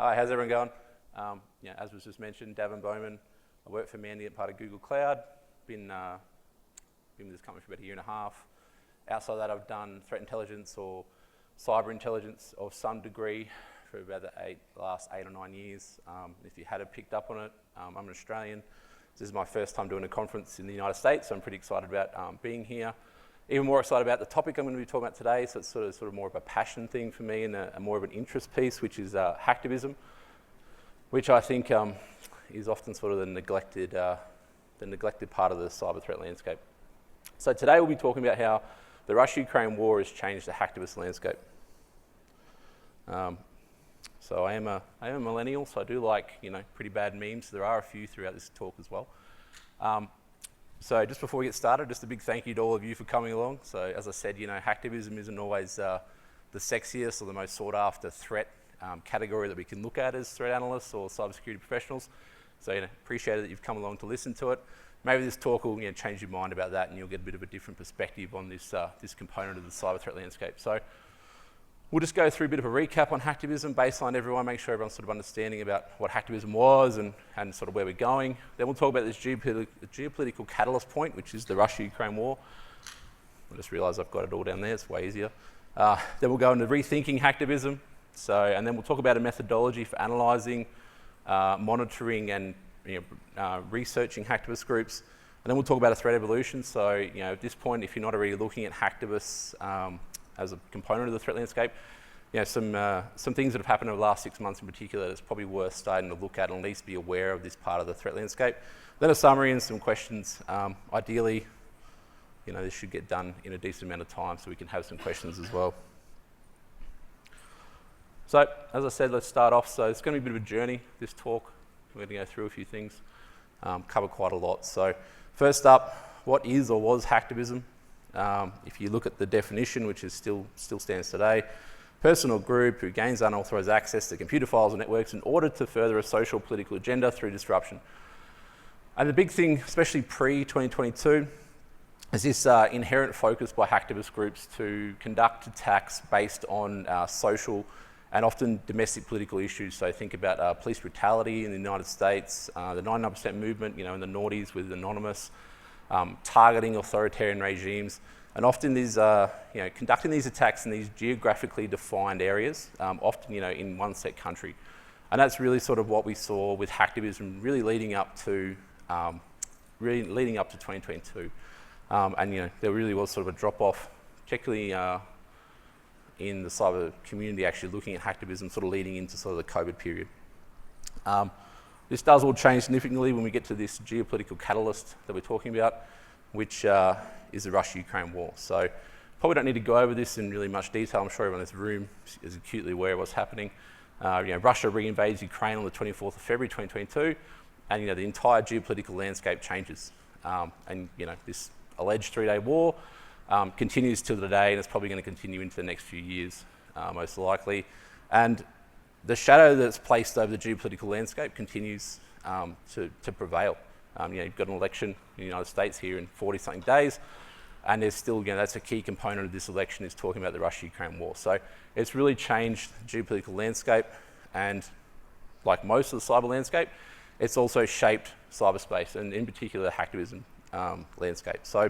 Hi, how's everyone going? As was just mentioned, Davin Bowman. I work for Mandiant, part of Google Cloud. Been with this company for about a year and a half. Outside of that, I've done threat intelligence or cyber intelligence of some degree for about the last 8 or 9 years. If you hadn't picked up on it, I'm an Australian. This is my first time doing a conference in the United States, so I'm pretty excited about being here. Even more excited about the topic I'm going to be talking about today, so it's sort of more of a passion thing for me and a more of an interest piece, which is Hacktivism, which I think is often sort of the neglected part of the cyber threat landscape. So today we'll be talking about how the Russia-Ukraine war has changed the hacktivist landscape. So I am a millennial, so I do like pretty bad memes. There are a few throughout this talk as well. So just before we get started, just a big thank you to all of you for coming along. So as I said, hacktivism isn't always the sexiest or the most sought after threat category that we can look at as threat analysts or cybersecurity professionals. So appreciate it that you've come along to listen to it. Maybe this talk will change your mind about that, and you'll get a bit of a different perspective on this component of the cyber threat landscape. So we'll just go through a bit of a recap on hacktivism, baseline everyone, make sure everyone's sort of understanding about what hacktivism was and sort of where we're going. Then we'll talk about this geopolitical catalyst point, which is the Russia-Ukraine war. I just realised I've got it all down there, it's way easier. Then we'll go into rethinking hacktivism. And then we'll talk about a methodology for analysing, monitoring and researching hacktivist groups. And then we'll talk about a threat evolution. So at this point, if you're not already looking at hacktivists as a component of the threat landscape, some things that have happened over the last 6 months in particular that's probably worth starting to look at and at least be aware of this part of the threat landscape. Then a summary and some questions. Ideally, this should get done in a decent amount of time so we can have some questions as well. So as I said, let's start off. So it's going to be a bit of a journey, this talk. We're going to go through a few things, cover quite a lot. So first up, what is or was hacktivism? If you look at the definition, which is still stands today, person or group who gains unauthorized access to computer files and networks in order to further a social political agenda through disruption. And the big thing, especially pre-2022, is this inherent focus by hacktivist groups to conduct attacks based on social and often domestic political issues. So think about police brutality in the United States, the 99% movement, in the noughties with Anonymous, targeting authoritarian regimes, and often these, conducting these attacks in these geographically defined areas, often, in one set country. And that's really sort of what we saw with hacktivism, really leading up to 2022. There really was sort of a drop-off, particularly in the cyber community actually looking at hacktivism sort of leading into sort of the COVID period. This does all change significantly when we get to this geopolitical catalyst that we're talking about, which is the Russia-Ukraine war. So probably don't need to go over this in really much detail. I'm sure everyone in this room is acutely aware of what's happening. Russia re-invades Ukraine on the 24th of February 2022, and the entire geopolitical landscape changes. This alleged 3-day war continues to today, and it's probably going to continue into the next few years, most likely. And the shadow that's placed over the geopolitical landscape continues to prevail. You've got an election in the United States here in 40-something days, and there's still, that's a key component of this election is talking about the Russia-Ukraine war. So it's really changed the geopolitical landscape, and like most of the cyber landscape, it's also shaped cyberspace, and in particular the hacktivism landscape. So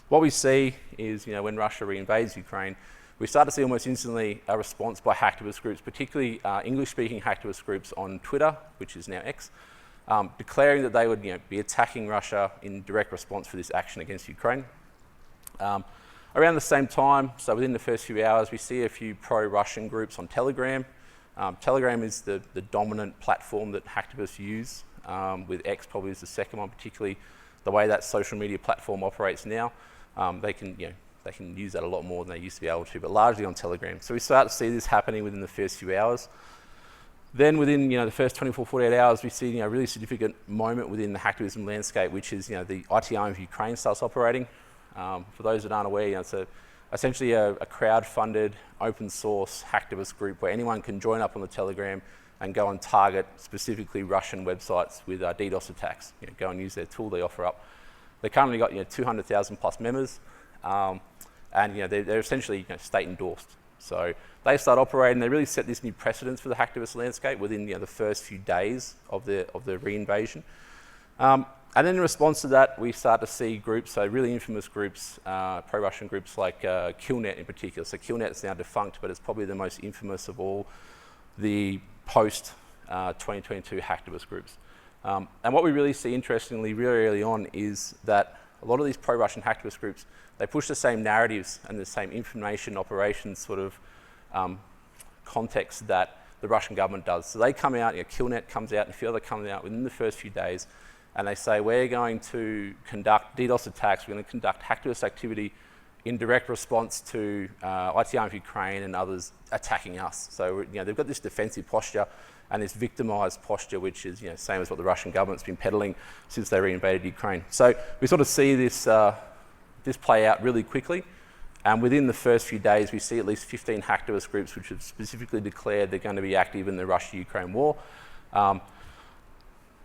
what we see is, when Russia re-invades Ukraine, we start to see almost instantly a response by hacktivist groups, particularly English-speaking hacktivist groups on Twitter, which is now X, declaring that they would be attacking Russia in direct response for this action against Ukraine. Around the same time, so within the first few hours, we see a few pro-Russian groups on Telegram. Telegram is the dominant platform that hacktivists use, with X probably is the second one, particularly the way that social media platform operates now. They can use that a lot more than they used to be able to, but largely on Telegram. So we start to see this happening within the first few hours. Then within the first 24, 48 hours, we see a really significant moment within the hacktivism landscape, which is the IT arm of Ukraine starts operating. For those that aren't aware, it's essentially a crowd-funded, open-source hacktivist group where anyone can join up on the Telegram and go and target specifically Russian websites with DDoS attacks. Go and use their tool they offer up. They currently got 200,000 plus members, and they're essentially state endorsed. So they start operating, they really set this new precedence for the hacktivist landscape within the first few days of the re-invasion. And then in response to that, we start to see groups, so really infamous groups, pro-Russian groups like Killnet in particular. So Killnet is now defunct, but it's probably the most infamous of all the post-2022 hacktivist groups. And what we really see, interestingly, really early on is that a lot of these pro-Russian hacktivist groups, they push the same narratives and the same information operations sort of context that the Russian government does. So they come out, Killnet comes out, and a few other come out within the first few days, and they say, we're going to conduct DDoS attacks, we're going to conduct hacktivist activity in direct response to IT Arm of Ukraine and others attacking us. So they've got this defensive posture and this victimized posture, which is same as what the Russian government's been peddling since they reinvaded Ukraine. So we sort of see this, this play out really quickly. And within the first few days, we see at least 15 hacktivist groups which have specifically declared they're going to be active in the Russia-Ukraine war.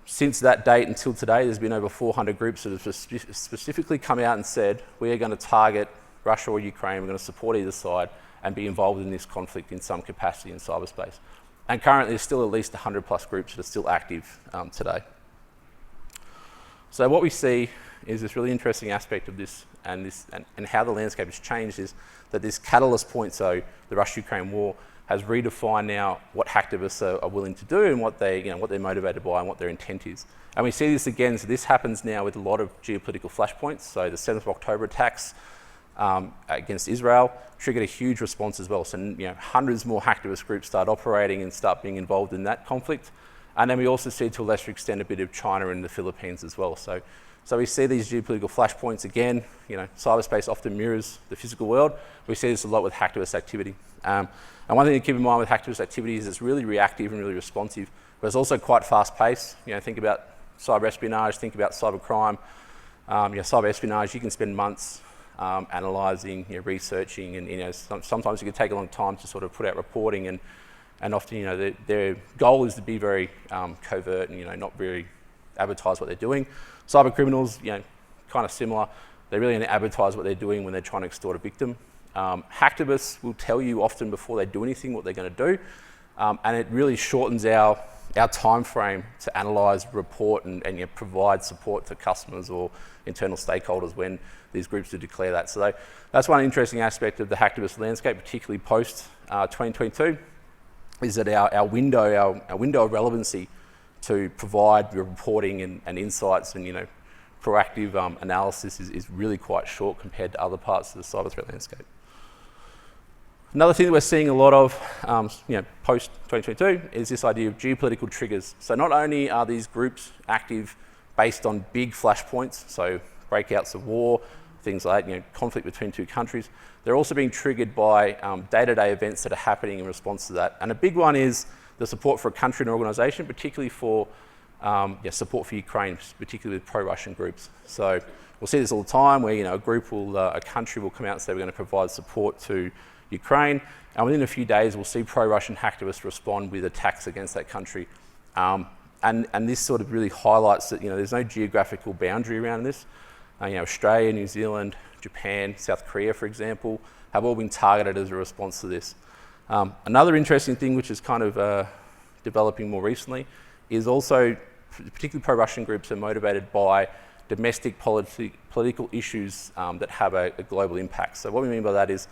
Since that date until today, there's been over 400 groups that have specifically come out and said, we are going to target Russia or Ukraine, we're going to support either side and be involved in this conflict in some capacity in cyberspace. And currently, there's still at least 100 plus groups that are still active today. So what we see is this really interesting aspect of this and how the landscape has changed is that this catalyst point, so the Russia-Ukraine war, has redefined now what hacktivists are willing to do and what they're motivated by and what their intent is. And we see this again, so this happens now with a lot of geopolitical flashpoints. So the 7th of October attacks against Israel triggered a huge response as well. So hundreds more hacktivist groups start operating and start being involved in that conflict. And then we also see, to a lesser extent, a bit of China and the Philippines as well. So we see these geopolitical flashpoints again. Cyberspace often mirrors the physical world. We see this a lot with hacktivist activity. And one thing to keep in mind with hacktivist activity is it's really reactive and really responsive, but it's also quite fast-paced. Think about cyber espionage, think about cyber crime. Cyber espionage, you can spend months analysing, researching, and sometimes it can take a long time to sort of put out reporting, and often their goal is to be very covert and not really advertise what they're doing. Cyber criminals, kind of similar. They really only advertise what they're doing when they're trying to extort a victim. Hacktivists will tell you often before they do anything what they're going to do, and it really shortens our time frame to analyse, report, and provide support to customers or internal stakeholders when these groups do declare that. So that's one interesting aspect of the hacktivist landscape, particularly post 2022, is that our window of relevancy to provide reporting and insights and proactive analysis is really quite short compared to other parts of the cyber threat landscape. Another thing that we're seeing a lot of post 2022 is this idea of geopolitical triggers. So not only are these groups active based on big flashpoints, so breakouts of war, things like conflict between two countries, they're also being triggered by day-to-day events that are happening in response to that. And a big one is the support for a country and organisation, particularly for support for Ukraine, particularly with pro-Russian groups. So we'll see this all the time where a country will come out and say we're going to provide support to Ukraine, and within a few days we'll see pro-Russian hacktivists respond with attacks against that country. And this sort of really highlights that there's no geographical boundary around this. Australia, New Zealand, Japan, South Korea, for example, have all been targeted as a response to this. Another interesting thing which is kind of developing more recently is also particularly pro-Russian groups are motivated by domestic political issues that have a global impact. So what we mean by that is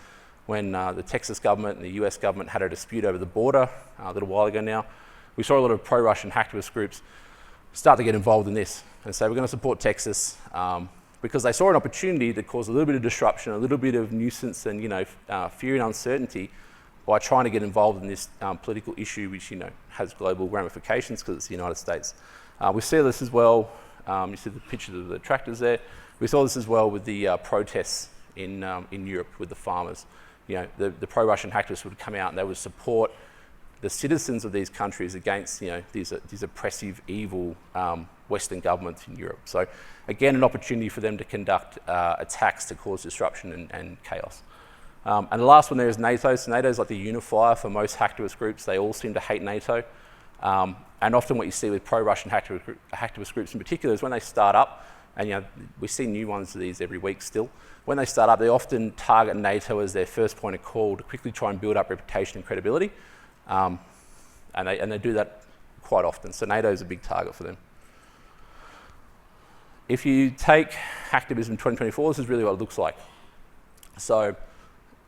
when the Texas government and the US government had a dispute over the border a little while ago now, we saw a lot of pro-Russian hacktivist groups start to get involved in this and say we're going to support Texas because they saw an opportunity that caused a little bit of disruption, a little bit of nuisance and fear and uncertainty by trying to get involved in this political issue which has global ramifications because it's the United States. We see this as well, you see the pictures of the tractors there, we saw this as well with the protests in Europe with the farmers. The pro-Russian hacktivists would come out and they would support the citizens of these countries against these oppressive, evil Western governments in Europe. So again, an opportunity for them to conduct attacks to cause disruption and chaos. And the last one there is NATO. So NATO is like the unifier for most hacktivist groups. They all seem to hate NATO. And often what you see with pro-Russian hacktivist groups in particular is when they start up, and we see new ones of these every week still. When they start up, they often target NATO as their first point of call to quickly try and build up reputation and credibility, and they do that quite often. So NATO is a big target for them. If you take Hacktivism 2024, this is really what it looks like. So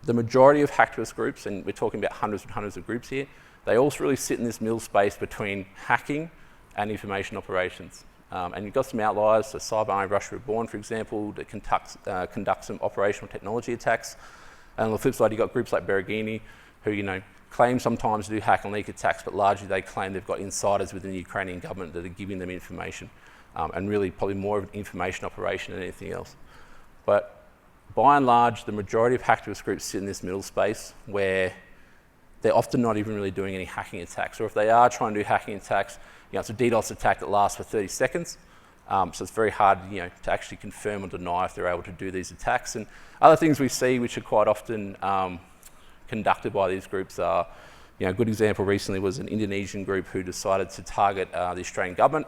the majority of hacktivist groups, and we're talking about hundreds and hundreds of groups here, they also really sit in this middle space between hacking and information operations. And you've got some outliers, so Cyber Army Russia Reborn, for example, that conduct some operational technology attacks. And on the flip side, you've got groups like Beregini, who claim sometimes to do hack and leak attacks, but largely they claim they've got insiders within the Ukrainian government that are giving them information. And really probably more of an information operation than anything else. But by and large, the majority of hacktivist groups sit in this middle space where they're often not even really doing any hacking attacks. Or if they are trying to do hacking attacks, it's a DDoS attack that lasts for 30 seconds. So it's very hard to actually confirm or deny if they're able to do these attacks. And other things we see which are quite often conducted by these groups are, a good example recently was an Indonesian group who decided to target the Australian government.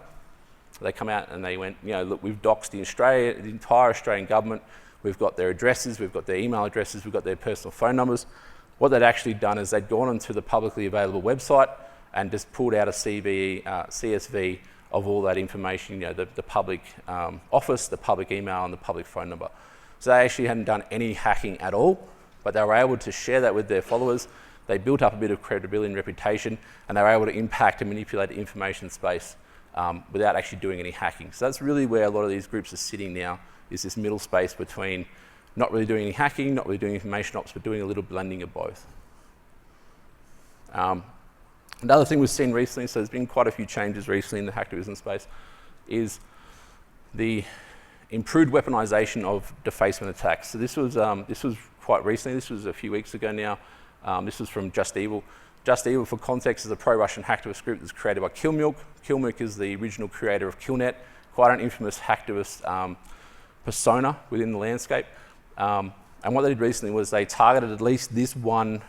They come out and they went, look, we've doxed the entire Australian government. We've got their addresses, we've got their email addresses, we've got their personal phone numbers. What they'd actually done is they'd gone onto the publicly available website and just pulled out a CSV of all that information, the public office, the public email, and the public phone number. So they actually hadn't done any hacking at all, but they were able to share that with their followers. They built up a bit of credibility and reputation, and they were able to impact and manipulate the information space without actually doing any hacking. So that's really where a lot of these groups are sitting now, is this middle space between not really doing any hacking, not really doing information ops, but doing a little blending of both. Another thing we've seen recently, so there's been quite a few changes recently in the hacktivism space, is the improved weaponization of defacement attacks. So this was quite recently, this was a few weeks ago now. This was from Just Evil. Just Evil, for context, is a pro-Russian hacktivist group that's created by Killmilk. Killmilk is the original creator of Killnet, quite an infamous hacktivist persona within the landscape. And what they did recently was they targeted at least this one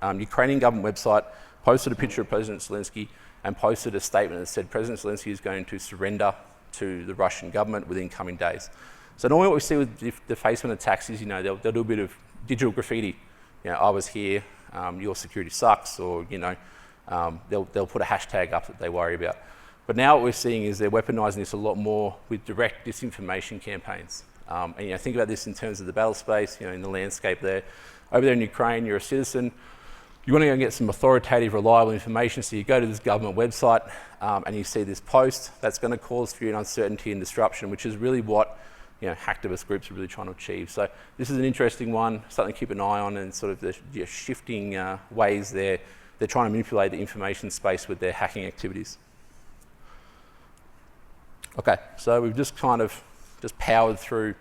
Ukrainian government website, posted a picture of President Zelensky, and posted a statement that said President Zelensky is going to surrender to the Russian government within coming days. So normally what we see with defacement attacks is, they'll do a bit of digital graffiti. I was here, your security sucks, or they'll put a hashtag up that they worry about. But now what we're seeing is they're weaponizing this a lot more with direct disinformation campaigns. And think about this in terms of the battle space, in the landscape there. Over there in Ukraine, you're a citizen. You want to go and get some authoritative, reliable information, so you go to this government website and you see this post. That's going to cause fear and uncertainty and disruption, which is really what hacktivist groups are really trying to achieve. So this is an interesting one, something to keep an eye on, and sort of the shifting ways they're trying to manipulate the information space with their hacking activities. Okay, so we've just kind of powered through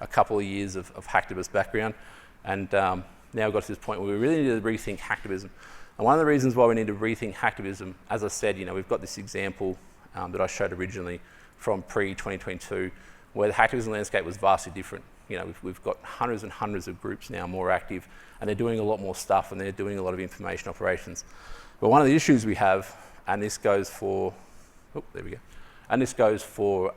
a couple of years of hacktivist background, and now we've got to this point where we really need to rethink hacktivism. And one of the reasons why we need to rethink hacktivism, as I said, we've got this example that I showed originally from pre-2022, where the hacktivism landscape was vastly different. We've got hundreds and hundreds of groups now more active, and they're doing a lot more stuff, and they're doing a lot of information operations. But one of the issues we have, and this goes for, and this goes for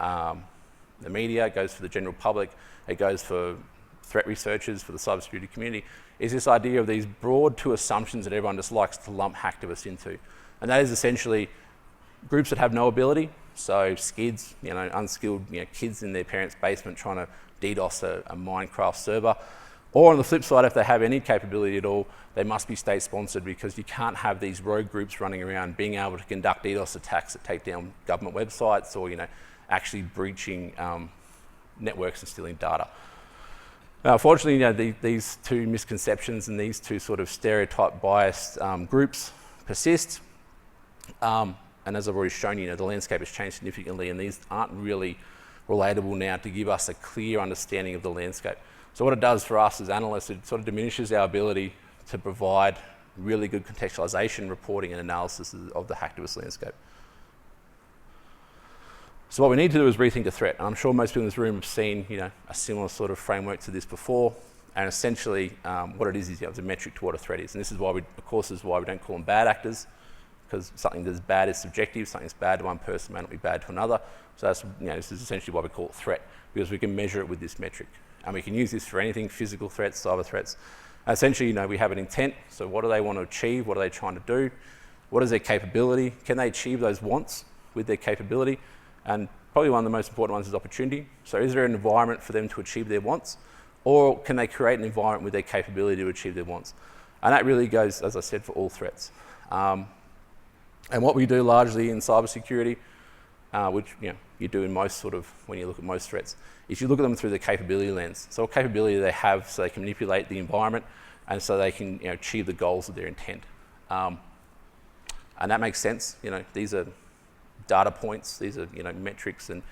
the media, it goes for the general public, it goes for threat researchers, for the cybersecurity community, is this idea of these broad two assumptions that everyone just likes to lump hacktivists into. And that is essentially groups that have no ability, so skids, unskilled kids in their parents' basement trying to DDoS a Minecraft server. Or on the flip side, if they have any capability at all, they must be state-sponsored, because you can't have these rogue groups running around being able to conduct DDoS attacks that take down government websites, or actually breaching networks and stealing data. Now, unfortunately, these two misconceptions and these two sort of stereotype biased groups persist. And as I've already shown you, the landscape has changed significantly, and these aren't really relatable now to give us a clear understanding of the landscape. So what it does for us as analysts, it sort of diminishes our ability to provide really good contextualization, reporting, and analysis of the hacktivist landscape. So what we need to do is rethink a threat. And I'm sure most people in this room have seen, a similar sort of framework to this before. And essentially, what it is it's a metric to what a threat is. And this is why we don't call them bad actors. because something that's bad is subjective. Something that's bad to one person may not be bad to another. So that's, this is essentially why we call it threat, because we can measure it with this metric. And we can use this for anything, physical threats, cyber threats. And essentially, we have an intent. So what do they want to achieve? What are they trying to do? What is their capability? Can they achieve those wants with their capability? And probably one of the most important ones is opportunity. So is there an environment for them to achieve their wants? Or can they create an environment with their capability to achieve their wants? And that really goes, as I said, for all threats. And what we do largely in cybersecurity, which you do in most when you look at most threats, is you look at them through the capability lens. So what capability do they have so they can manipulate the environment and so they can achieve the goals of their intent. And that makes sense. These are data points, these are metrics and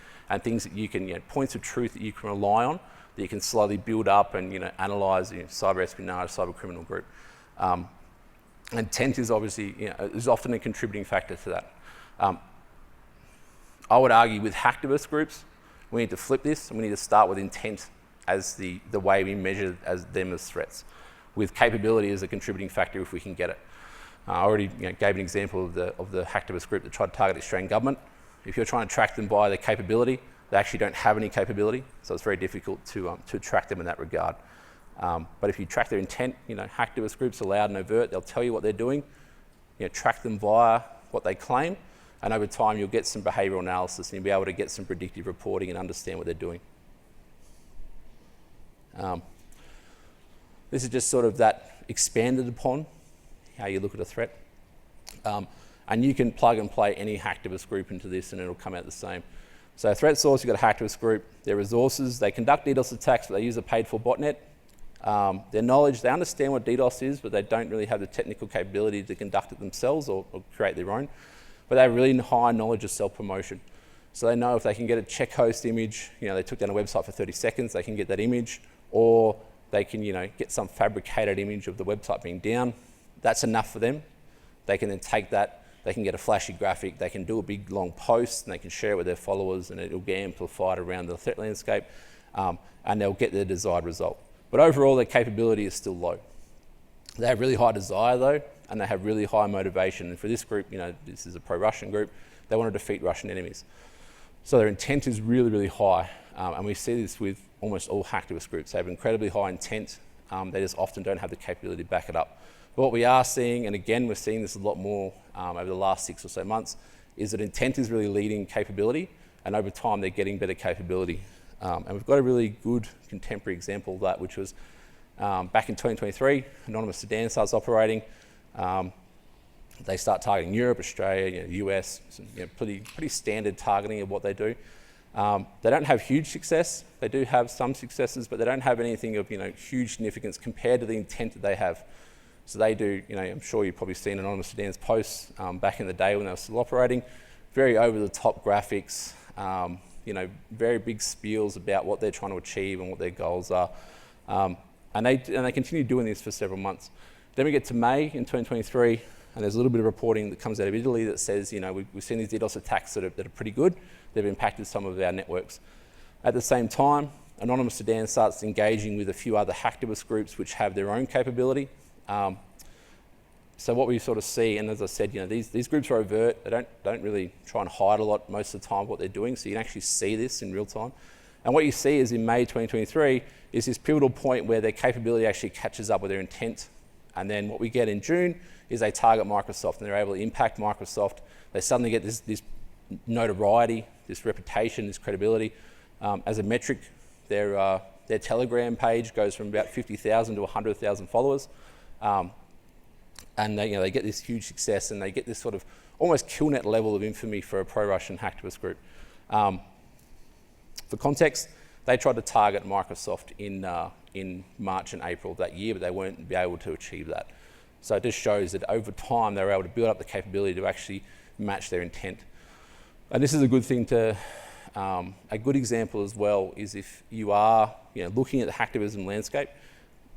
things that you can, points of truth that you can rely on, that you can slowly build up and analyse cyber espionage, cyber criminal group. Intent is obviously, is often a contributing factor to that. I would argue with hacktivist groups, we need to flip this and we need to start with intent as the way we measure them as threats, with capability as a contributing factor if we can get it. I already gave an example of the hacktivist group that tried to target the Australian government. If you're trying to track them by their capability, they actually don't have any capability, so it's very difficult to track them in that regard. But if you track their intent, hacktivist groups are loud and overt, they'll tell you what they're doing, track them via what they claim, and over time you'll get some behavioural analysis and you'll be able to get some predictive reporting and understand what they're doing. This is just sort of that expanded upon how you look at a threat. And you can plug and play any hacktivist group into this and it'll come out the same. So threat source, you've got a hacktivist group, their resources, they conduct DDoS attacks, but they use a paid for botnet. Their knowledge, they understand what DDoS is, but they don't really have the technical capability to conduct it themselves or create their own. But they have really high knowledge of self-promotion. So they know if they can get a check host image, they took down a website for 30 seconds, they can get that image, or they can, get some fabricated image of the website being down. That's enough for them. They can then take that, they can get a flashy graphic, they can do a big long post and they can share it with their followers and it'll get amplified around the threat landscape and they'll get their desired result. But overall, their capability is still low. They have really high desire though, and they have really high motivation. And for this group, this is a pro-Russian group, they want to defeat Russian enemies. So their intent is really, really high. And we see this with almost all hacktivist groups. They have incredibly high intent. They just often don't have the capability to back it up. But what we are seeing, and again, we're seeing this a lot more over the last 6 or so months, is that intent is really leading capability, and over time they're getting better capability. And we've got a really good contemporary example of that, which was back in 2023, Anonymous Sedan starts operating. They start targeting Europe, Australia, US, pretty standard targeting of what they do. They don't have huge success. They do have some successes, but they don't have anything of huge significance compared to the intent that they have. So they do, I'm sure you've probably seen Anonymous Sedan's posts back in the day when they were still operating. Very over-the-top graphics, very big spiels about what they're trying to achieve and what their goals are. And they continue doing this for several months. Then we get to May in 2023, and there's a little bit of reporting that comes out of Italy that says, we've seen these DDoS attacks that are pretty good. They've impacted some of our networks. At the same time, Anonymous Sedan starts engaging with a few other hacktivist groups which have their own capability. So what we sort of see, and as I said, these groups are overt. They don't really try and hide a lot most of the time what they're doing, so you can actually see this in real time. And what you see is in May 2023 is this pivotal point where their capability actually catches up with their intent. And then what we get in June is they target Microsoft and they're able to impact Microsoft. They suddenly get this notoriety, this reputation, this credibility. As a metric, their Telegram page goes from about 50,000 to 100,000 followers. And they get this huge success and they get this sort of almost killnet level of infamy for a pro-Russian hacktivist group. For context, they tried to target Microsoft in March and April of that year, but they weren't able to achieve that. So it just shows that over time they were able to build up the capability to actually match their intent. And this is a good thing to, a good example as well is if you are looking at the hacktivism landscape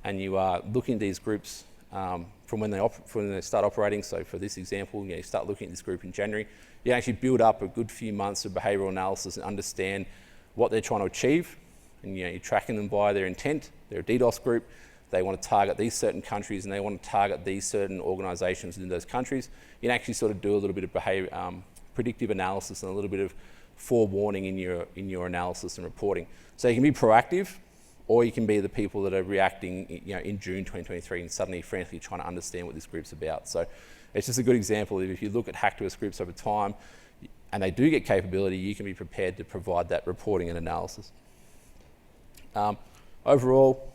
and you are looking at these groups from when they start operating. So for this example, you start looking at this group in January, you actually build up a good few months of behavioural analysis and understand what they're trying to achieve. And you're tracking them by their intent. They're a DDoS group. they want to target these certain countries and they want to target these certain organisations in those countries, you can actually sort of do a little bit of behaviour, predictive analysis and a little bit of forewarning in your analysis and reporting. So you can be proactive, or you can be the people that are reacting, in June 2023 and suddenly frantically trying to understand what this group's about. So it's just a good example of if you look at hacktivist groups over time and they do get capability, you can be prepared to provide that reporting and analysis. Overall,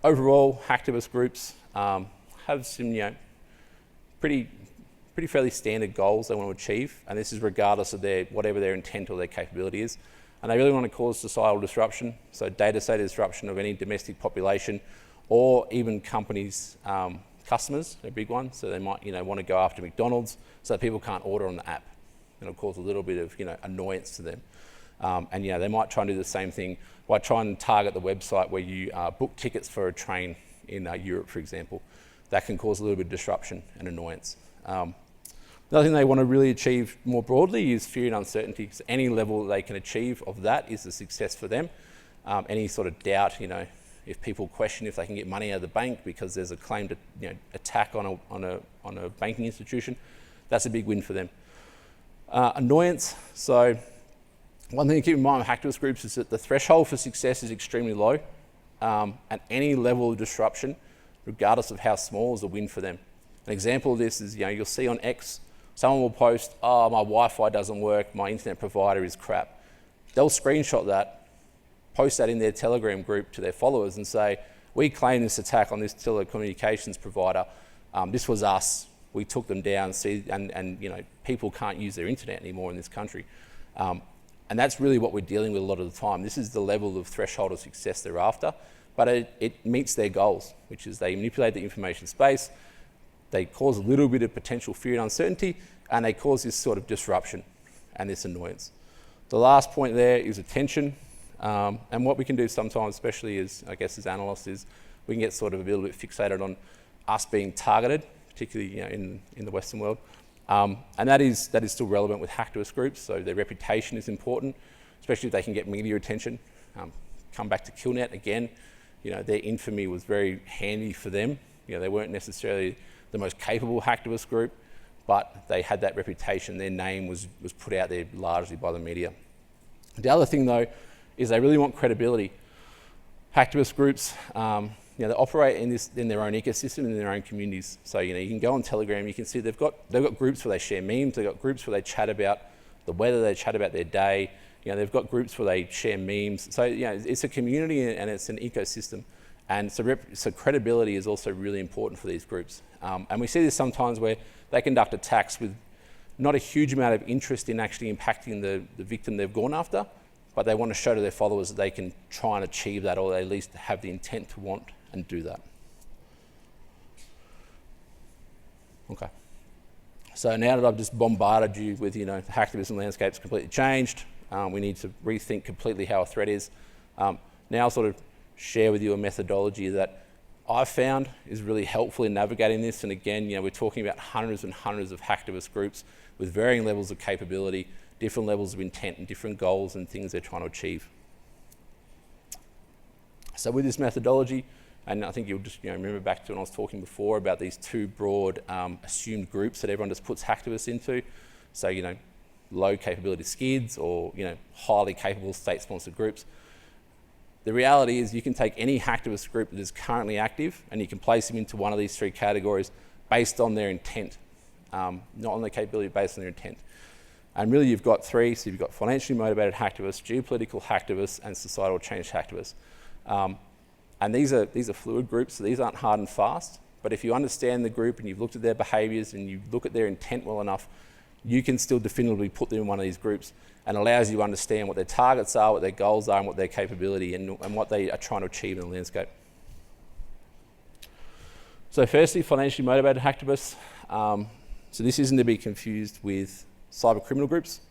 hacktivist groups have some, pretty fairly standard goals they want to achieve, and this is regardless of whatever their intent or their capability is. And they really want to cause societal disruption, so data set disruption of any domestic population, or even companies' customers, a big one. So they might, want to go after McDonald's so that people can't order on the app. It'll cause a little bit of, annoyance to them. And they might try and do the same thing by trying to target the website where you book tickets for a train in Europe, for example. That can cause a little bit of disruption and annoyance. Another thing they want to really achieve more broadly is fear and uncertainty. So any level they can achieve of that is a success for them. Any sort of doubt, if people question if they can get money out of the bank because there's a claim to attack on a banking institution, that's a big win for them. Annoyance. So one thing to keep in mind with hacktivist groups is that the threshold for success is extremely low, and any level of disruption, regardless of how small, is a win for them. An example of this is, you'll see on X, someone will post, "Oh, my Wi-Fi doesn't work, my internet provider is crap." They'll screenshot that, post that in their Telegram group to their followers and say, "We claim this attack on this telecommunications provider. This was us. We took them down. And people can't use their internet anymore in this country." And that's really what we're dealing with a lot of the time. This is the level of threshold of success they're after, but it meets their goals, which is they manipulate the information space, they cause a little bit of potential fear and uncertainty, and they cause this sort of disruption and this annoyance. The last point there is attention. And what we can do sometimes, especially as analysts, is we can get sort of a little bit fixated on us being targeted, particularly in the Western world. And that is still relevant with hacktivist groups, so their reputation is important, especially if they can get media attention. Come back to Killnet again, their infamy was very handy for them. They weren't necessarily the most capable hacktivist group, but they had that reputation. Their name was put out there largely by the media. The other thing though is they really want credibility. Hacktivist groups, they operate in their own ecosystem, in their own communities. So you can go on Telegram, you can see they've got groups where they share memes, they've got groups where they chat about the weather, they chat about their day. They've got groups where they share memes. So it's a community and it's an ecosystem. And so credibility is also really important for these groups. And we see this sometimes where they conduct attacks with not a huge amount of interest in actually impacting the victim they've gone after, but they want to show to their followers that they can try and achieve that, or at least have the intent to want and do that. Okay. So now that I've just bombarded you with, the hacktivism landscape's completely changed, we need to rethink completely how a threat is. Now I'll sort of share with you a methodology that I've found is really helpful in navigating this. And again, we're talking about hundreds and hundreds of hacktivist groups with varying levels of capability, different levels of intent and different goals and things they're trying to achieve. So with this methodology, and I think you'll just remember back to when I was talking before about these two broad assumed groups that everyone just puts hacktivists into. So, low capability skids or, highly capable state-sponsored groups. The reality is you can take any hacktivist group that is currently active and you can place them into one of these three categories based on their intent, not on their capability, based on their intent. And really you've got three, so you've got financially motivated hacktivists, geopolitical hacktivists, and societal change hacktivists. And these are fluid groups, so these aren't hard and fast, but if you understand the group and you've looked at their behaviours and you look at their intent well enough, you can still definitively put them in one of these groups, and allows you to understand what their targets are, what their goals are, and what their capability and what they are trying to achieve in the landscape. So firstly, financially motivated hacktivists. So this isn't to be confused with cyber criminal groups.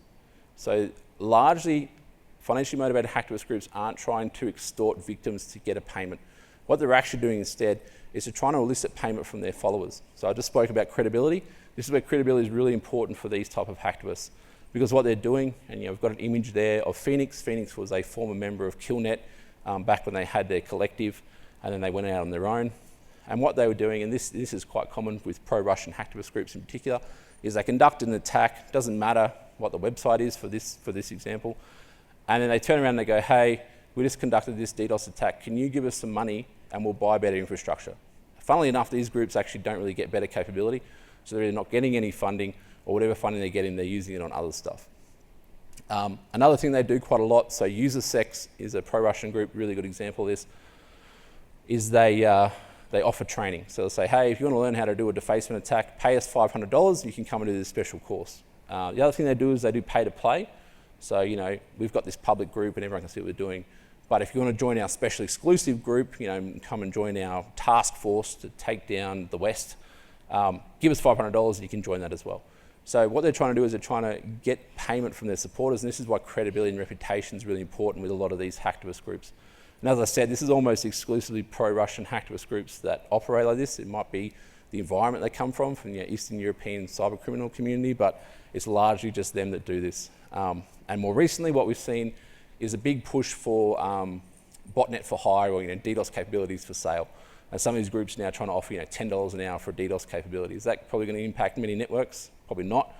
So largely, financially motivated hacktivist groups aren't trying to extort victims to get a payment. What they're actually doing instead is they're trying to elicit payment from their followers. So I just spoke about credibility. This is where credibility is really important for these type of hacktivists, because what they're doing, and we've got an image there of Phoenix. Phoenix was a former member of Killnet back when they had their collective. and then they went out on their own. And what they were doing, and this is quite common with pro-Russian hacktivist groups in particular, is they conduct an attack, doesn't matter what the website is for this example, and then they turn around and they go, hey, we just conducted this DDoS attack, can you give us some money and we'll buy better infrastructure? Funnily enough, these groups actually don't really get better capability, so they're either not getting any funding, or whatever funding they're getting, they're using it on other stuff. Another thing they do quite a lot, so UserSex is a pro-Russian group, really good example of this, is they offer training. So they'll say, hey, if you want to learn how to do a defacement attack, pay us $500 and you can come and do this special course. The other thing they do is they do pay to play. So, you know, we've got this public group and everyone can see what we're doing. But if you want to join our special exclusive group, you know, come and join our task force to take down the West, give us $500 and you can join that as well. So what they're trying to do is they're trying to get payment from their supporters, and this is why credibility and reputation is really important with a lot of these hacktivist groups. And as I said, this is almost exclusively pro-Russian hacktivist groups that operate like this. It might be the environment they come from the Eastern European cyber criminal community, but it's largely just them that do this. And more recently, what we've seen is a big push for botnet for hire, or DDoS capabilities for sale. And some of these groups are now trying to offer $10 an hour for DDoS capability. Is that probably going to impact many networks? Probably not,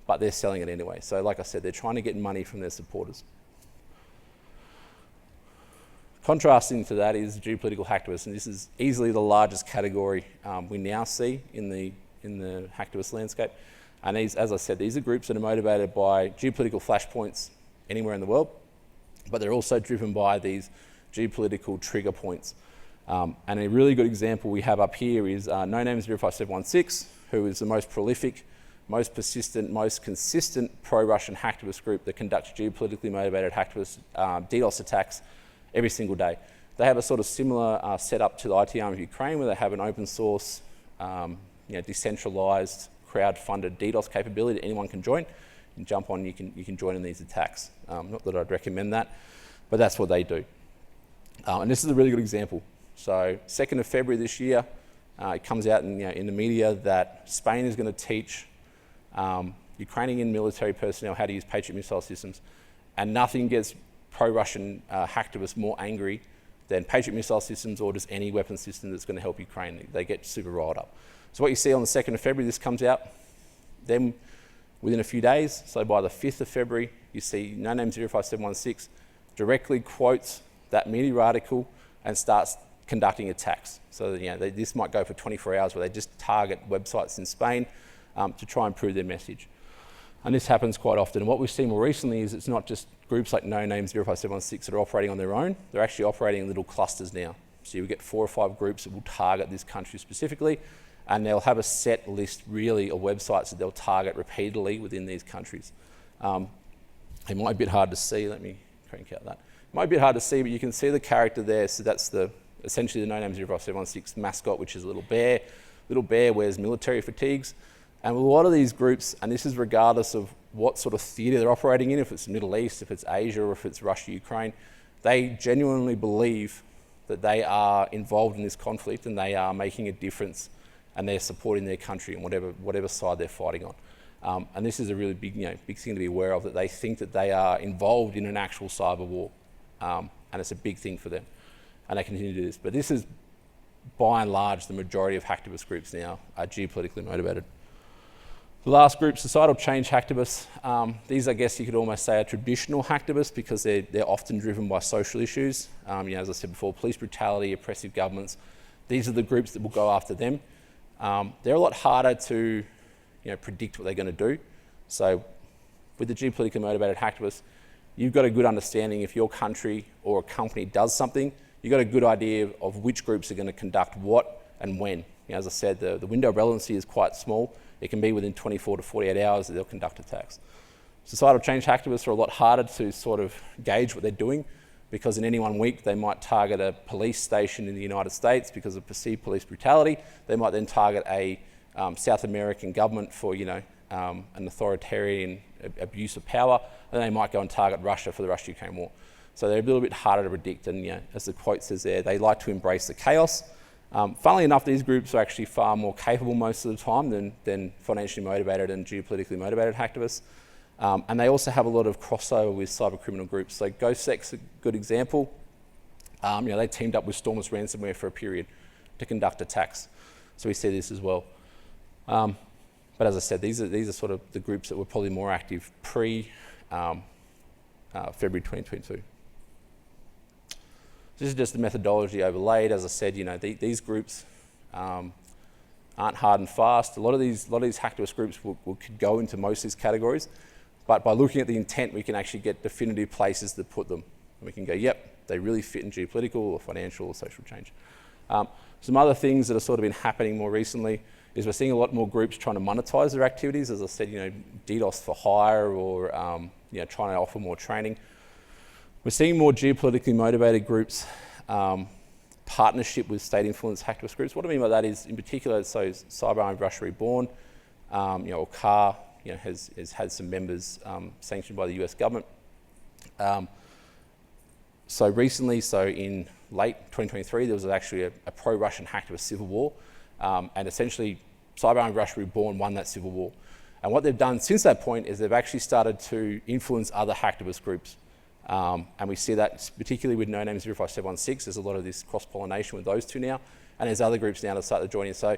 but they're selling it anyway. So like I said, they're trying to get money from their supporters. Contrasting to that is geopolitical hacktivists, and this is easily the largest category we now see in the hacktivist landscape. And these, as I said, these are groups that are motivated by geopolitical flashpoints anywhere in the world, but they're also driven by these geopolitical trigger points. And a really good example we have up here is NoName05716, who is the most prolific, most persistent, most consistent pro-Russian hacktivist group that conducts geopolitically motivated hacktivist DDoS attacks every single day. They have a sort of similar setup to the IT arm of Ukraine, where they have an open source, decentralized, crowd-funded DDoS capability that anyone can join. You can jump on, you can join in these attacks. Not that I'd recommend that, but that's what they do. And this is a really good example. So 2nd of February this year, it comes out in the media that Spain is going to teach Ukrainian military personnel how to use Patriot missile systems, and nothing gets pro-Russian hacktivists more angry than Patriot missile systems or just any weapon system that's going to help Ukraine. They get super riled up. So what you see on the 2nd of February, this comes out. Then within a few days, so by the 5th of February, you see NoName05716 directly quotes that media article and starts conducting attacks. So this might go for 24 hours where they just target websites in Spain to try and prove their message. And this happens quite often. And what we've seen more recently is it's not just groups like NoName05716 that are operating on their own, they're actually operating in little clusters now. So you get 4 or 5 groups that will target this country specifically, and they'll have a set list really of websites that they'll target repeatedly within these countries. It might be a bit hard to see, let me crank out that. It might be a bit hard to see, but you can see the character there. So that's essentially the NoName05716 mascot, which is a little bear. Little bear wears military fatigues. And with a lot of these groups, and this is regardless of what sort of theatre they're operating in, if it's the Middle East, if it's Asia, or if it's Russia, Ukraine, they genuinely believe that they are involved in this conflict and they are making a difference and they're supporting their country on whatever side they're fighting on. And this is a really big thing to be aware of, that they think that they are involved in an actual cyber war. And it's a big thing for them. And they continue to do this. But this is, by and large, the majority of hacktivist groups now are geopolitically motivated. The last group, societal change hacktivists. These, I guess you could almost say, are traditional hacktivists because they're often driven by social issues. As I said before, police brutality, oppressive governments. These are the groups that will go after them. They're a lot harder to predict what they're going to do. So with the geopolitically motivated hacktivists, you've got a good understanding if your country or a company does something, you've got a good idea of which groups are going to conduct what and when. As I said, the window of relevancy is quite small. It can be within 24 to 48 hours that they'll conduct attacks. Societal change hacktivists are a lot harder to sort of gauge what they're doing, because in any one week they might target a police station in the United States because of perceived police brutality. They might then target a South American government for an authoritarian abuse of power, and they might go and target Russia for the Russia-Ukraine war. So they're a little bit harder to predict, and as the quote says there, they like to embrace the chaos. Funnily enough, these groups are actually far more capable most of the time than financially motivated and geopolitically motivated hacktivists. And they also have a lot of crossover with cyber criminal groups. So GhostSec's a good example. They teamed up with Stormless Ransomware for a period to conduct attacks. So we see this as well. But as I said, these are sort of the groups that were probably more active pre February 2022. This is just the methodology overlaid. As I said, these groups aren't hard and fast. A lot of these hacktivist groups could go into most of these categories, but by looking at the intent, we can actually get definitive places to put them. And we can go, yep, they really fit in geopolitical or financial or social change. Some other things that have sort of been happening more recently is we're seeing a lot more groups trying to monetize their activities. As I said, DDoS for hire or trying to offer more training. We're seeing more geopolitically motivated groups partnership with state-influenced hacktivist groups. What I mean by that is, in particular, so Cyber Armed Russia Reborn, or CAR, has had some members sanctioned by the US government. So recently, in late 2023, there was actually a pro-Russian hacktivist civil war, and essentially Cyber Armed Russia Reborn won that civil war. And what they've done since that point is they've actually started to influence other hacktivist groups. And we see that particularly with No Name 05716, there's a lot of this cross-pollination with those two now, and there's other groups now that start to join in. So,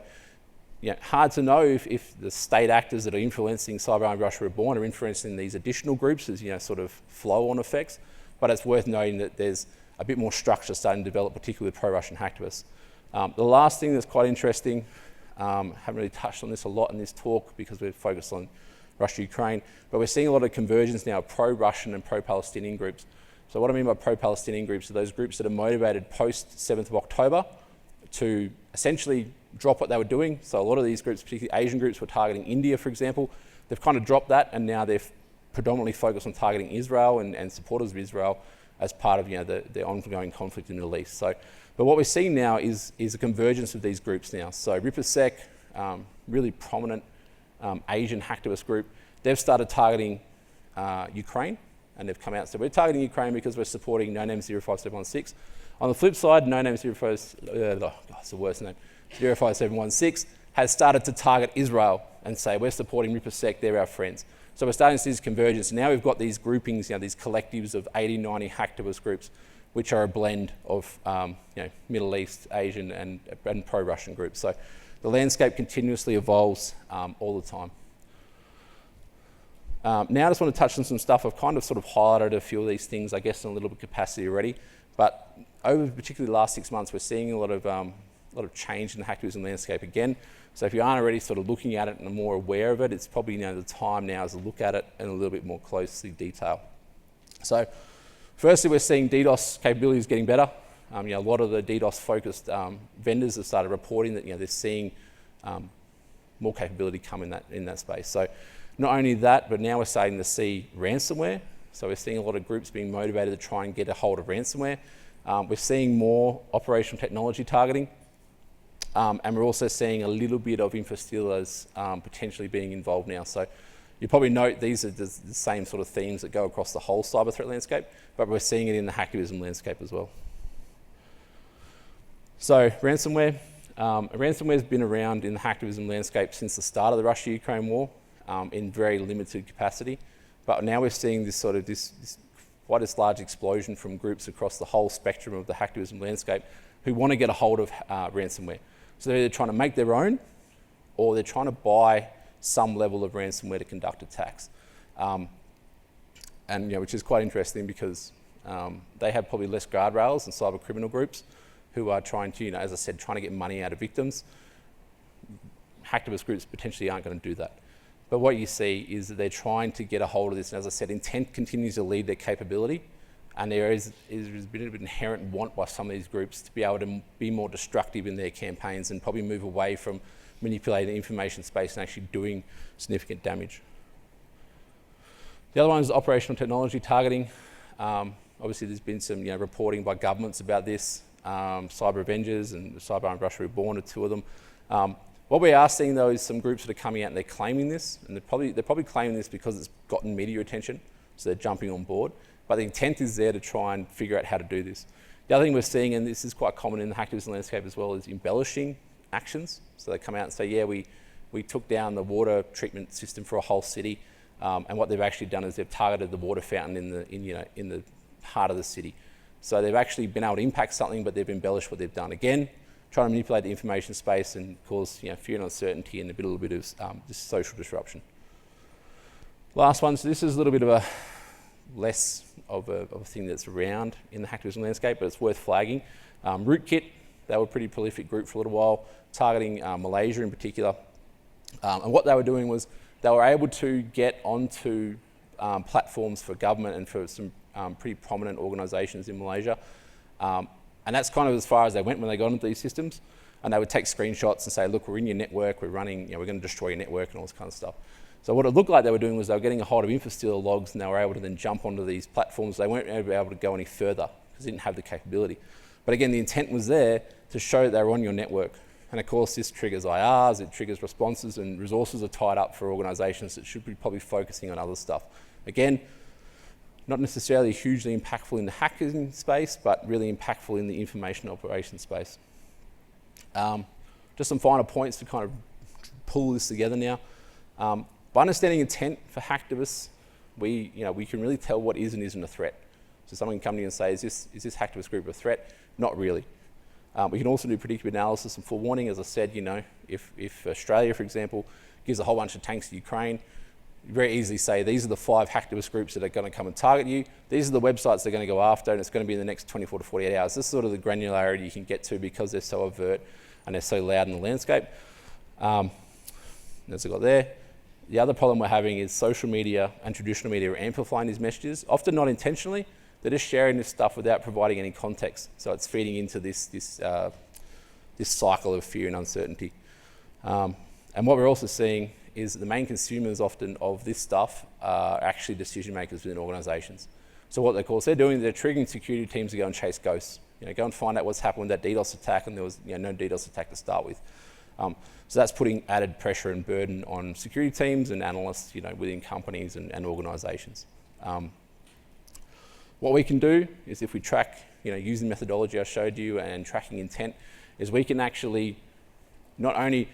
hard to know if the state actors that are influencing Cyber Armed Russia Reborn are influencing these additional groups as, sort of flow-on effects, but it's worth noting that there's a bit more structure starting to develop, particularly with pro-Russian hacktivists. The last thing that's quite interesting, haven't really touched on this a lot in this talk because we're focused on Russia-Ukraine, but we're seeing a lot of convergence now of pro-Russian and pro-Palestinian groups. So what I mean by pro-Palestinian groups are those groups that are motivated post-7th of October to essentially drop what they were doing. So a lot of these groups, particularly Asian groups, were targeting India, for example. They've kind of dropped that, and now they're predominantly focused on targeting Israel and supporters of Israel as part of the ongoing conflict in the Middle East. So, but what we're seeing now is a convergence of these groups now. So RipaSec, really prominent Asian hacktivist group, they've started targeting Ukraine, and they've come out and said, we're targeting Ukraine because we're supporting No Name 05716. On the flip side, No Name 05716 has started to target Israel and say, we're supporting RipaSec, they're our friends. So we're starting to see this convergence. Now we've got these groupings, these collectives of 80, 90 hacktivist groups, which are a blend of Middle East, Asian, and pro-Russian groups. So the landscape continuously evolves all the time. Now I just want to touch on some stuff. I've kind of sort of highlighted a few of these things, I guess, in a little bit of capacity already. But over particularly the last 6 months, we're seeing a lot of change in the hacktivism landscape again. So if you aren't already sort of looking at it and are more aware of it, it's probably the time now is to look at it in a little bit more closely detail. So firstly, we're seeing DDoS capabilities getting better. A lot of the DDoS-focused vendors have started reporting that they're seeing more capability come in that space. So not only that, but now we're starting to see ransomware. So we're seeing a lot of groups being motivated to try and get a hold of ransomware. We're seeing more operational technology targeting. And we're also seeing a little bit of infostealers potentially being involved now. So you probably note these are the same sort of themes that go across the whole cyber threat landscape, but we're seeing it in the hacktivism landscape as well. So ransomware. Ransomware's been around in the hacktivism landscape since the start of the Russia-Ukraine war in very limited capacity. But now we're seeing this quite a large explosion from groups across the whole spectrum of the hacktivism landscape who want to get a hold of ransomware. So they're either trying to make their own, or they're trying to buy some level of ransomware to conduct attacks. Which is quite interesting because they have probably less guardrails than cyber criminal groups who are trying to, as I said, trying to get money out of victims. Hacktivist groups potentially aren't going to do that. But what you see is that they're trying to get a hold of this. And as I said, intent continues to lead their capability. And there is a bit of an inherent want by some of these groups to be able to be more destructive in their campaigns and probably move away from manipulating the information space and actually doing significant damage. The other one is operational technology targeting. Obviously, there's been some reporting by governments about this. Cyber Avengers and Cyber Armed Russia Reborn are two of them. What we are seeing though is some groups that are coming out and they're claiming this, and they're probably claiming this because it's gotten media attention, so they're jumping on board. But the intent is there to try and figure out how to do this. The other thing we're seeing, and this is quite common in the hacktivism landscape as well, is embellishing actions. So they come out and say, yeah, we took down the water treatment system for a whole city, and what they've actually done is they've targeted the water fountain in the heart of the city. So they've actually been able to impact something, but they've embellished what they've done. Again, trying to manipulate the information space and cause fear and uncertainty and a little bit of just social disruption. Last one, so this is a little bit of a less of a thing that's around in the hacktivism landscape, but it's worth flagging. Rootkit, they were a pretty prolific group for a little while, targeting Malaysia in particular. And what they were doing was they were able to get onto platforms for government and for some pretty prominent organisations in Malaysia. And that's kind of as far as they went when they got into these systems. And they would take screenshots and say, look, we're in your network, we're running, we're going to destroy your network and all this kind of stuff. So what it looked like they were doing was they were getting a hold of InfoStealer logs and they were able to then jump onto these platforms. They weren't able to go any further because they didn't have the capability. But again, the intent was there to show that they were on your network. And of course, this triggers IRs, it triggers responses, and resources are tied up for organisations that should be probably focusing on other stuff. Again, not necessarily hugely impactful in the hacking space, but really impactful in the information operations space. Just some final points to kind of pull this together now. By understanding intent for hacktivists, we can really tell what is and isn't a threat. So someone can come to you and say, is this hacktivist group a threat? Not really. We can also do predictive analysis and forewarning. As I said, if Australia, for example, gives a whole bunch of tanks to Ukraine, you very easily say, these are the 5 hacktivist groups that are going to come and target you. These are the websites they're going to go after, and it's going to be in the next 24 to 48 hours. This is sort of the granularity you can get to because they're so overt and they're so loud in the landscape. As I got there. The other problem we're having is social media and traditional media are amplifying these messages, often not intentionally. They're just sharing this stuff without providing any context. So it's feeding into this cycle of fear and uncertainty. And what we're also seeing is that the main consumers often of this stuff are actually decision makers within organisations. So what they're doing, they're triggering security teams to go and chase ghosts. Go and find out what's happened with that DDoS attack, and there was no DDoS attack to start with. So that's putting added pressure and burden on security teams and analysts, within companies and organisations. What we can do is if we track, using the methodology I showed you and tracking intent, is we can actually not only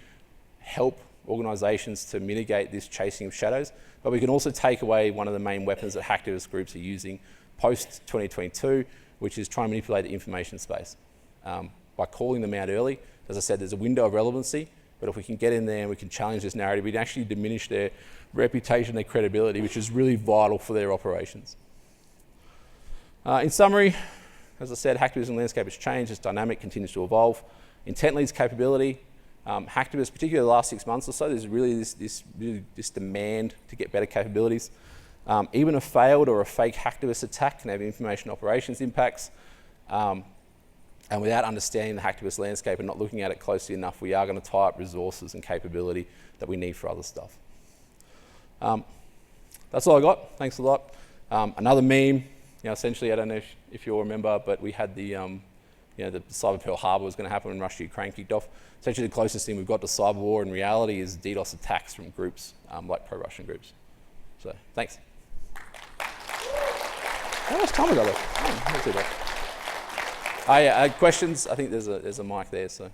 help organisations to mitigate this chasing of shadows, but we can also take away one of the main weapons that hacktivist groups are using post-2022, which is trying to manipulate the information space. By calling them out early, as I said, there's a window of relevancy, but if we can get in there and we can challenge this narrative, we can actually diminish their reputation, their credibility, which is really vital for their operations. In summary, as I said, hacktivism landscape has changed, it's dynamic, continues to evolve. Intent leads capability. Hacktivists, particularly the last 6 months or so, there's really this demand to get better capabilities. Even a failed or a fake hacktivist attack can have information operations impacts. And without understanding the hacktivist landscape and not looking at it closely enough, we are going to tie up resources and capability that we need for other stuff. That's all I got. Thanks a lot. Another meme, essentially, I don't know if you all remember, but we had the Cyber Pearl Harbor was going to happen when Russia-Ukraine kicked off. Essentially, the closest thing we've got to cyber war in reality is DDoS attacks from groups like pro-Russian groups. So, thanks. How much time we got left? Questions? I think there's a mic there, so I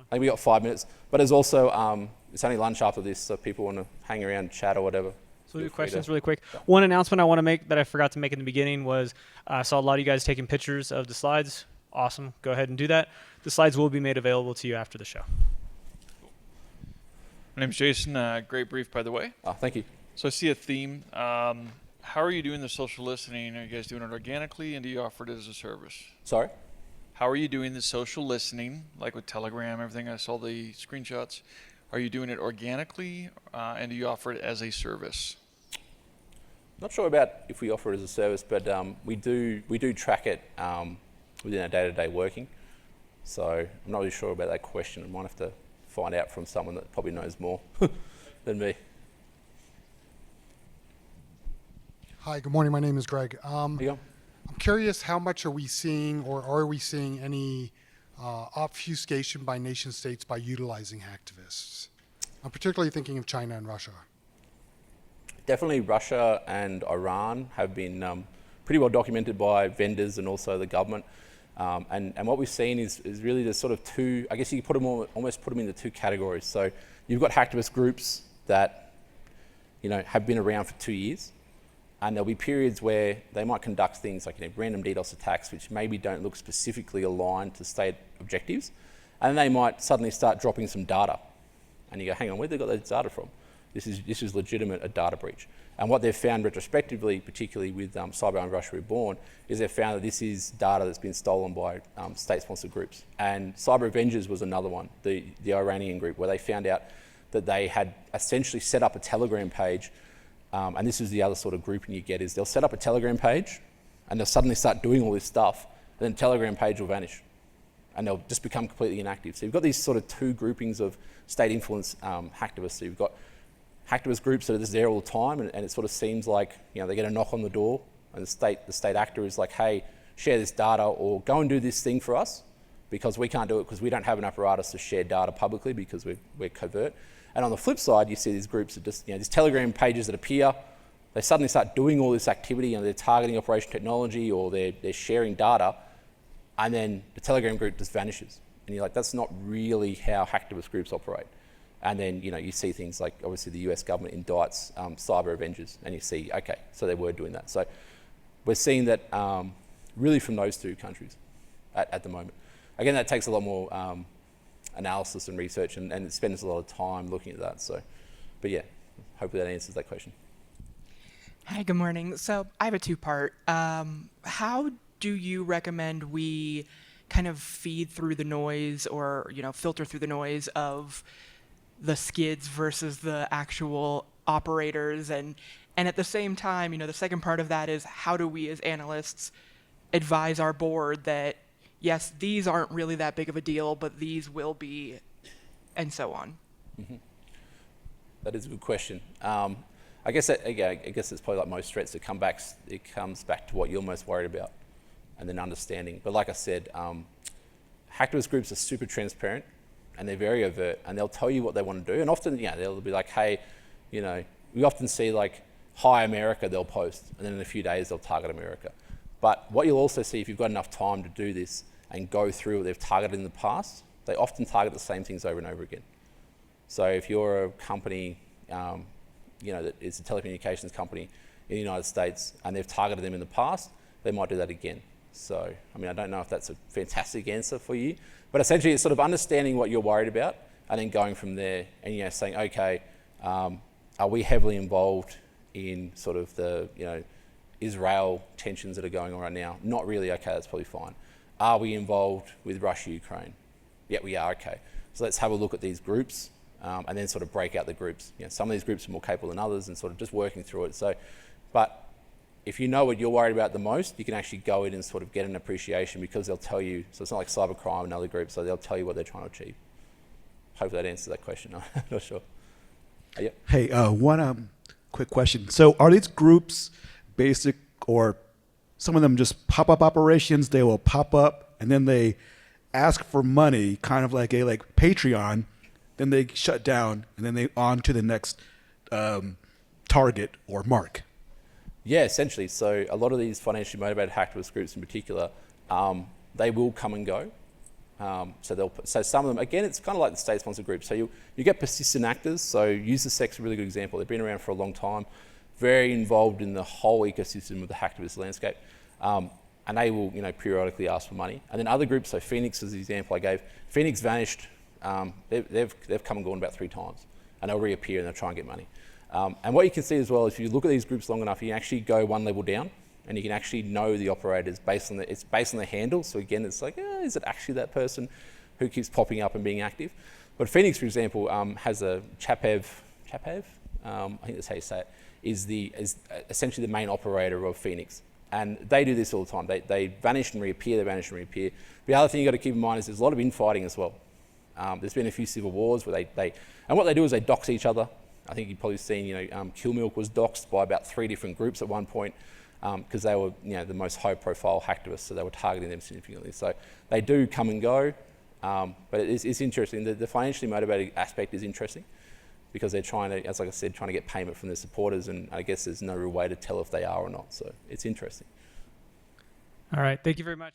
think we got 5 minutes. But there's also it's only lunch after this, so if people want to hang around, and chat or whatever. So we'll do questions really quick. Yeah. One announcement I want to make that I forgot to make in the beginning was I saw a lot of you guys taking pictures of the slides. Awesome. Go ahead and do that. The slides will be made available to you after the show. My name's Jason. Great brief, by the way. Oh, thank you. So I see a theme. How are you doing the social listening? Are you guys doing it organically, and do you offer it as a service? Sorry? How are you doing the social listening, like with Telegram, everything? I saw the screenshots. Are you doing it organically, and do you offer it as a service? Not sure about if we offer it as a service, but we do track it within our day-to-day working. So I'm not really sure about that question. I might have to find out from someone that probably knows more than me. Hi, good morning. My name is Greg. I'm curious, how much are we seeing, or are we seeing any obfuscation by nation states by utilizing hacktivists? I'm particularly thinking of China and Russia. Definitely Russia and Iran have been pretty well documented by vendors and also the government. And what we've seen is really there's sort of two, I guess you could almost put them into two categories. So you've got hacktivist groups that have been around for 2 years. And there'll be periods where they might conduct things like random DDoS attacks, which maybe don't look specifically aligned to state objectives. And they might suddenly start dropping some data. And you go, hang on, where'd they got that data from? This is legitimate, a data breach. And what they've found retrospectively, particularly with Cyber Russia Reborn, is they've found that this is data that's been stolen by state-sponsored groups. And Cyber Avengers was another one, the Iranian group, where they found out that they had essentially set up a Telegram page. And this is the other sort of grouping you get, is they'll set up a Telegram page and they'll suddenly start doing all this stuff, and then the Telegram page will vanish and they'll just become completely inactive. So you've got these sort of two groupings of state influence hacktivists. So you've got hacktivist groups that are just there all the time, and it sort of seems like they get a knock on the door and the state actor is like, hey, share this data or go and do this thing for us, because we can't do it because we don't have an apparatus to share data publicly because we're covert. And on the flip side, you see these groups that just, these Telegram pages that appear, they suddenly start doing all this activity and they're targeting operation technology or they're sharing data, and then the Telegram group just vanishes. And you're like, that's not really how hacktivist groups operate. And then, you see things like, obviously the US government indicts Cyber Avengers, and you see, okay, so they were doing that. So we're seeing that really from those two countries at the moment. Again, that takes a lot more analysis and research, and it spends a lot of time looking at that. So, but yeah, hopefully that answers that question. Hi, good morning. So I have a two-part. How do you recommend we kind of feed through the noise or, filter through the noise of the skids versus the actual operators? And at the same time, the second part of that is, how do we as analysts advise our board that, yes, these aren't really that big of a deal, but these will be, and so on? Mm-hmm. That is a good question. I guess it's probably like most threats. It comes back to what you're most worried about, and then understanding. But like I said, hacktivist groups are super transparent, and they're very overt, and they'll tell you what they want to do. And often, they'll be like, hey, we often see like, hi America, they'll post, and then in a few days they'll target America. But what you'll also see, if you've got enough time to do this and go through what they've targeted in the past, they often target the same things over and over again. So if you're a company, that is a telecommunications company in the United States, and they've targeted them in the past, they might do that again. So, I don't know if that's a fantastic answer for you, but essentially it's sort of understanding what you're worried about and then going from there and, saying, okay, are we heavily involved in sort of the, Israel tensions that are going on right now? Not really. Okay, that's probably fine. Are we involved with Russia, Ukraine? Yeah, we are. Okay. So let's have a look at these groups and then sort of break out the groups. Some of these groups are more capable than others, and sort of just working through it. So, but if you know what you're worried about the most, you can actually go in and sort of get an appreciation, because they'll tell you. So it's not like cybercrime and other groups. So they'll tell you what they're trying to achieve. Hopefully that answers that question. I'm not sure. Yeah. Hey, one quick question. So are these groups basic, or some of them just pop-up operations? They will pop up and then they ask for money, kind of like Patreon, then they shut down, and then they on to the next target or mark? Yeah, essentially. So a lot of these financially motivated hacktivist groups in particular, they will come and go. So some of them, again, it's kind of like the state-sponsored groups. So you get persistent actors. So UserSec's a really good example. They've been around for a long time, very involved in the whole ecosystem of the hacktivist landscape, and they will, periodically ask for money. And then other groups, so Phoenix is the example I gave. Phoenix vanished. They've come and gone about 3 times, and they'll reappear and they'll try and get money. And what you can see as well, if you look at these groups long enough, you can actually go one level down, and you can actually know the operators based on the handle. So again, it's like, is it actually that person who keeps popping up and being active? But Phoenix, for example, has a Chapev, I think that's how you say it, is essentially the main operator of Phoenix. And they do this all the time. They vanish and reappear, they vanish and reappear. The other thing you've got to keep in mind is there's a lot of infighting as well. There's been a few civil wars where and what they do is they dox each other. I think you've probably seen, Kill Milk was doxed by about 3 different groups at one point, because they were, the most high-profile hacktivists, so they were targeting them significantly. So they do come and go, but it's interesting. The financially motivated aspect is interesting, because they're trying to, as like I said, trying to get payment from their supporters, and I guess there's no real way to tell if they are or not. So it's interesting. All right. Thank you very much.